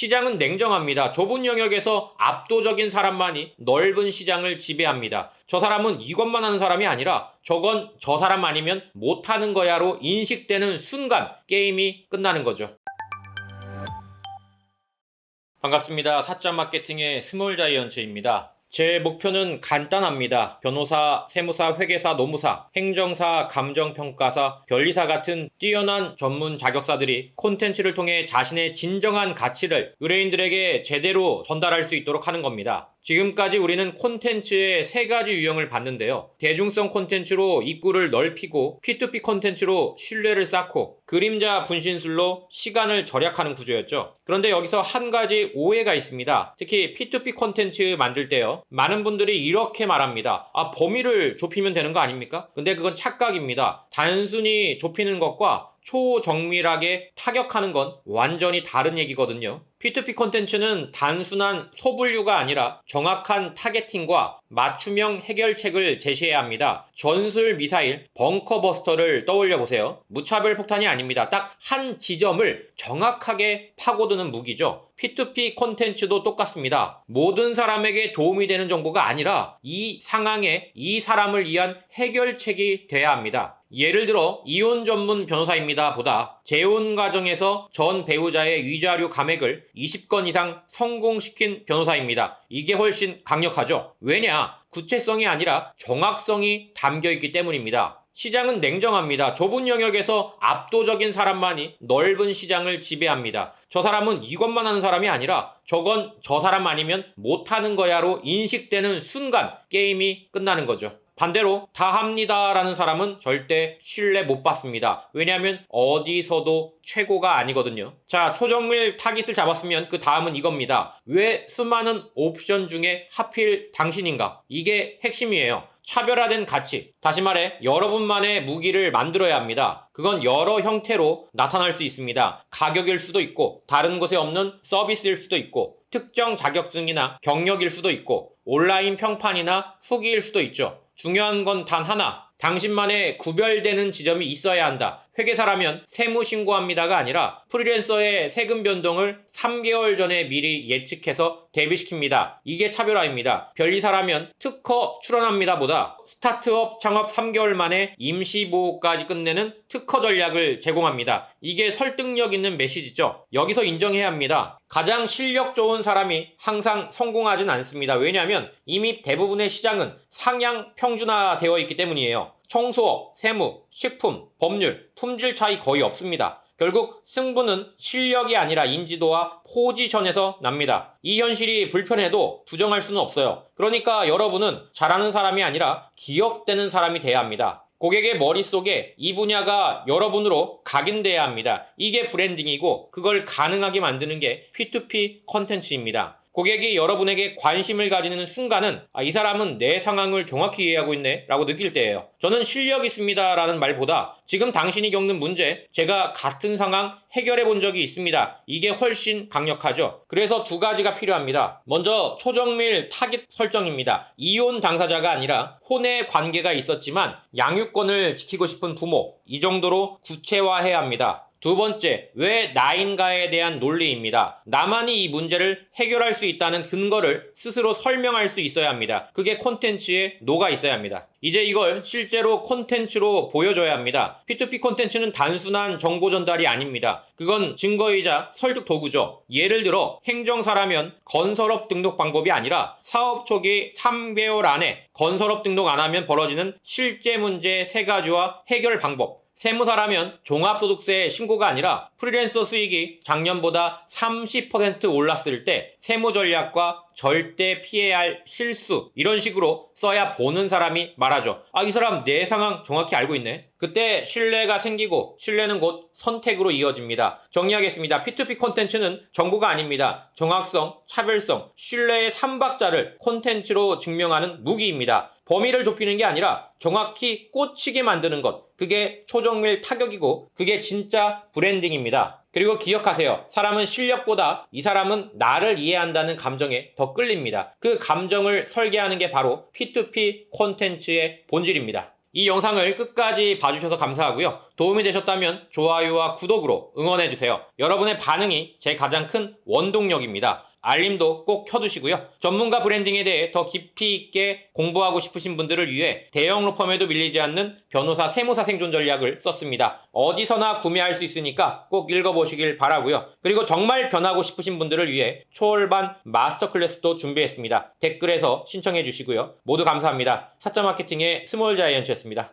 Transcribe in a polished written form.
시장은 냉정합니다. 좁은 영역에서 압도적인 사람만이 넓은 시장을 지배합니다. 저 사람은 이것만 하는 사람이 아니라 저건 저 사람 아니면 못하는 거야로 인식되는 순간 게임이 끝나는 거죠. 반갑습니다. 사자 마케팅의 스몰 자이언츠입니다. 제 목표는 간단합니다. 변호사, 세무사, 회계사, 노무사, 행정사, 감정평가사, 변리사 같은 뛰어난 전문 자격사들이 콘텐츠를 통해 자신의 진정한 가치를 의뢰인들에게 제대로 전달할 수 있도록 하는 겁니다. 지금까지 우리는 콘텐츠의 세 가지 유형을 봤는데요. 대중성 콘텐츠로 입구를 넓히고 P2P 콘텐츠로 신뢰를 쌓고 그림자 분신술로 시간을 절약하는 구조였죠. 그런데 여기서 한 가지 오해가 있습니다. 특히 P2P 콘텐츠 만들 때요. 많은 분들이 이렇게 말합니다. 범위를 좁히면 되는 거 아닙니까? 근데 그건 착각입니다. 단순히 좁히는 것과 초정밀하게 타격하는 건 완전히 다른 얘기거든요. P2P 콘텐츠는 단순한 소분류가 아니라 정확한 타겟팅과 맞춤형 해결책을 제시해야 합니다. 전술 미사일, 벙커버스터를 떠올려 보세요. 무차별 폭탄이 아닙니다. 딱 한 지점을 정확하게 파고드는 무기죠. P2P 콘텐츠도 똑같습니다. 모든 사람에게 도움이 되는 정보가 아니라 이 상황에 이 사람을 위한 해결책이 돼야 합니다. 예를 들어 이혼 전문 변호사입니다 보다 재혼 과정에서 전 배우자의 위자료 감액을 20건 이상 성공시킨 변호사입니다. 이게 훨씬 강력하죠. 왜냐? 구체성이 아니라 정확성이 담겨있기 때문입니다. 시장은 냉정합니다. 좁은 영역에서 압도적인 사람만이 넓은 시장을 지배합니다. 저 사람은 이것만 하는 사람이 아니라 저건 저 사람 아니면 못하는 거야로 인식되는 순간 게임이 끝나는 거죠. 반대로 다 합니다 라는 사람은 절대 신뢰 못 받습니다. 왜냐하면 어디서도 최고가 아니거든요. 자, 초정밀 타깃을 잡았으면 그 다음은 이겁니다. 왜 수많은 옵션 중에 하필 당신인가? 이게 핵심이에요. 차별화된 가치. 다시 말해 여러분만의 무기를 만들어야 합니다. 그건 여러 형태로 나타날 수 있습니다. 가격일 수도 있고 다른 곳에 없는 서비스일 수도 있고 특정 자격증이나 경력일 수도 있고 온라인 평판이나 후기일 수도 있죠. 중요한 건 단 하나. 당신만의 구별되는 지점이 있어야 한다. 회계사라면 세무신고합니다가 아니라 프리랜서의 세금 변동을 3개월 전에 미리 예측해서 대비시킵니다. 이게 차별화입니다. 변리사라면 특허 출원합니다 보다 스타트업 창업 3개월 만에 임시보호까지 끝내는 특허 전략을 제공합니다. 이게 설득력 있는 메시지죠. 여기서 인정해야 합니다. 가장 실력 좋은 사람이 항상 성공하진 않습니다. 왜냐하면 이미 대부분의 시장은 상향 평준화되어 있기 때문이에요. 청소업, 세무, 식품, 법률, 품질 차이 거의 없습니다. 결국 승부는 실력이 아니라 인지도와 포지션에서 납니다. 이 현실이 불편해도 부정할 수는 없어요. 그러니까 여러분은 잘하는 사람이 아니라 기억되는 사람이 돼야 합니다. 고객의 머릿속에 이 분야가 여러분으로 각인돼야 합니다. 이게 브랜딩이고 그걸 가능하게 만드는 게 P2P 콘텐츠입니다. 고객이 여러분에게 관심을 가지는 순간은 이 사람은 내 상황을 정확히 이해하고 있네 라고 느낄 때예요. 저는 실력 있습니다 라는 말보다 지금 당신이 겪는 문제 제가 같은 상황 해결해 본 적이 있습니다. 이게 훨씬 강력하죠. 그래서 두 가지가 필요합니다. 먼저 초정밀 타깃 설정입니다. 이혼 당사자가 아니라 혼의 관계가 있었지만 양육권을 지키고 싶은 부모, 이 정도로 구체화해야 합니다. 두 번째, 왜 나인가에 대한 논리입니다. 나만이 이 문제를 해결할 수 있다는 근거를 스스로 설명할 수 있어야 합니다. 그게 콘텐츠에 녹아 있어야 합니다. 이제 이걸 실제로 콘텐츠로 보여줘야 합니다. P2P 콘텐츠는 단순한 정보 전달이 아닙니다. 그건 증거이자 설득 도구죠. 예를 들어 행정사라면 건설업 등록 방법이 아니라 사업 초기 3개월 안에 건설업 등록 안 하면 벌어지는 실제 문제 3가지와 해결 방법. 세무사라면 종합소득세 신고가 아니라 프리랜서 수익이 작년보다 30% 올랐을 때 세무 전략과 절대 피해야 할 실수 이런 식으로 써야 보는 사람이 말하죠. 이 사람 내 상황 정확히 알고 있네. 그때 신뢰가 생기고 신뢰는 곧 선택으로 이어집니다. 정리하겠습니다. P2P 콘텐츠는 정보가 아닙니다. 정확성, 차별성, 신뢰의 3박자를 콘텐츠로 증명하는 무기입니다. 범위를 좁히는 게 아니라 정확히 꽂히게 만드는 것. 그게 초정밀 타격이고 그게 진짜 브랜딩입니다. 그리고 기억하세요. 사람은 실력보다 이 사람은 나를 이해한다는 감정에 더 끌립니다. 그 감정을 설계하는 게 바로 P2P 콘텐츠의 본질입니다. 이 영상을 끝까지 봐주셔서 감사하고요. 도움이 되셨다면 좋아요와 구독으로 응원해주세요. 여러분의 반응이 제 가장 큰 원동력입니다. 알림도 꼭 켜두시고요. 전문가 브랜딩에 대해 더 깊이 있게 공부하고 싶으신 분들을 위해 대형 로펌에도 밀리지 않는 변호사 세무사 생존 전략을 썼습니다. 어디서나 구매할 수 있으니까 꼭 읽어보시길 바라고요. 그리고 정말 변하고 싶으신 분들을 위해 초월반 마스터 클래스도 준비했습니다. 댓글에서 신청해 주시고요. 모두 감사합니다. 사자 마케팅의 스몰 자이언츠였습니다.